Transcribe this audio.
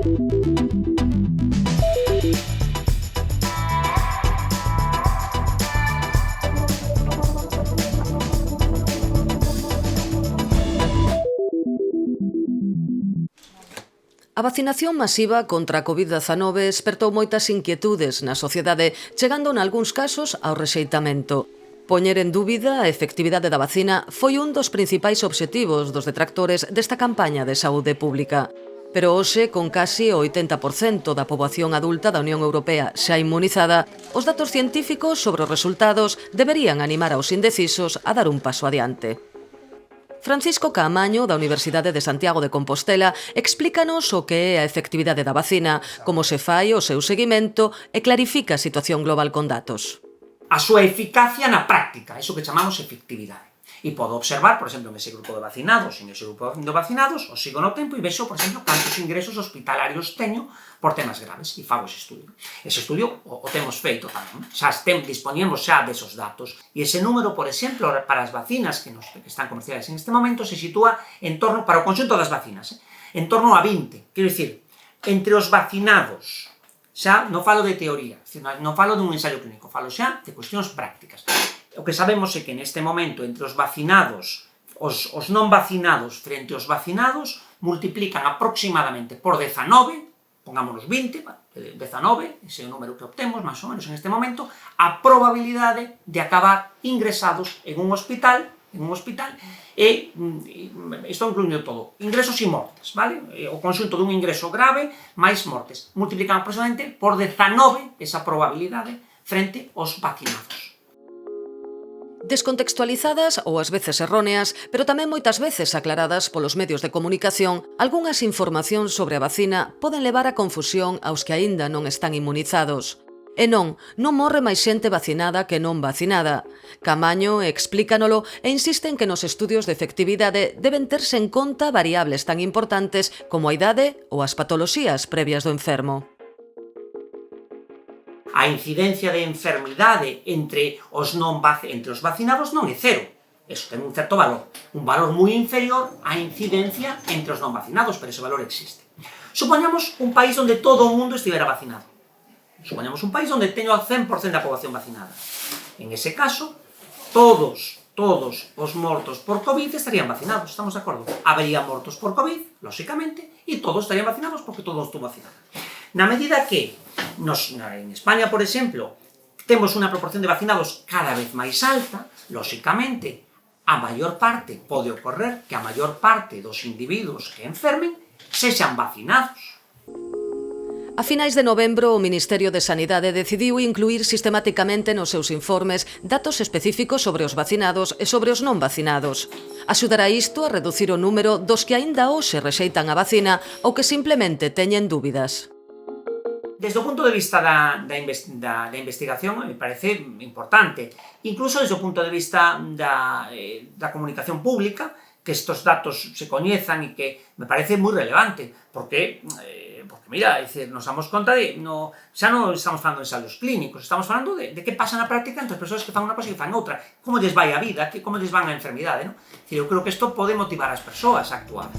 A vacinación masiva contra a COVID-19 despertou moitas inquietudes na sociedade, chegando nalgúns casos ao rexeitamento. Poñer en dúbida a efectividade da vacina foi un dos principais obxectivos dos detractores desta campaña de saúde pública. Pero hoxe, con casi o 80% da poboación adulta da Unión Europea xa inmunizada, os datos científicos sobre os resultados deberían animar aos indecisos a dar un paso adiante. Francisco Caamaño, da Universidade de Santiago de Compostela, explícanos o que é a efectividade da vacina, como se fai o seu seguimento e clarifica a situación global con datos. A súa eficacia na práctica, iso que chamamos efectividade. E podo observar, por exemplo, nese grupo de vacinados e nese grupo de vacinados, os sigo no tempo e vexo, por exemplo, cantos ingresos hospitalarios teño por temas graves e fago ese estudio. Ese estudio o temos feito tamén, xa dispoñemos xa desos datos e ese número, por exemplo, para as vacinas que están comerciales en este momento se sitúa en torno, para o conxunto das vacinas, en torno a 20. Quero dicir, entre os vacinados, xa non falo de teoría, non falo dun ensaio clínico, falo xa de cuestións prácticas. O que sabemos é que neste momento entre os vacinados, os non vacinados frente aos vacinados, multiplican aproximadamente por 19, pongámonos 20, 19, ese é o número que obtemos, máis ou menos en este momento, a probabilidade de acabar ingresados en un hospital, e isto incluindo todo, ingresos e mortes, vale? O conxunto dun ingreso grave máis mortes, multiplican aproximadamente por 19 esa probabilidade frente aos vacinados. Descontextualizadas ou ás veces erróneas, pero tamén moitas veces aclaradas polos medios de comunicación, algunhas informacións sobre a vacina poden levar a confusión aos que aínda non están inmunizados. E non morre máis xente vacinada que non vacinada. Caamaño explícanolo e insiste en que nos estudios de efectividade deben terse en conta variables tan importantes como a idade ou as patoloxías previas do enfermo. A incidencia de enfermidade entre os vacinados non é cero. Eso ten un certo valor. Un valor moi inferior á incidencia entre os non vacinados, pero ese valor existe. Supoñamos un país onde todo o mundo estivera vacinado. Supoñamos un país onde teño al 100% da poboación vacinada. En ese caso, todos os mortos por COVID estarían vacinados, estamos de acordo? Habería mortos por COVID, lóxicamente, e todos estarían vacinados porque todos estuvo vacinado. Na medida que en España, por exemplo, temos unha proporción de vacinados cada vez máis alta, lóxicamente, a maior parte pode ocorrer que a maior parte dos individuos que enfermen sexan vacinados. A finais de novembro, o Ministerio de Sanidade decidiu incluir sistematicamente nos seus informes datos específicos sobre os vacinados e sobre os non vacinados. Axudará isto a reducir o número dos que aínda hoxe rexeitan a vacina ou que simplemente teñen dúbidas. Desde o punto de vista da investigación, me parece importante. Incluso desde o punto de vista da comunicación pública, que estos datos se coñezan e que me parece moi relevante, porque mira, nos damos conta de, xa non estamos falando de ensaios clínicos, estamos falando de que pasa na práctica entre as persoas que fan unha cosa e que fan outra, como lles vai a vida, como lles van a enfermidade, non? Eu creo que isto pode motivar as persoas a actuar.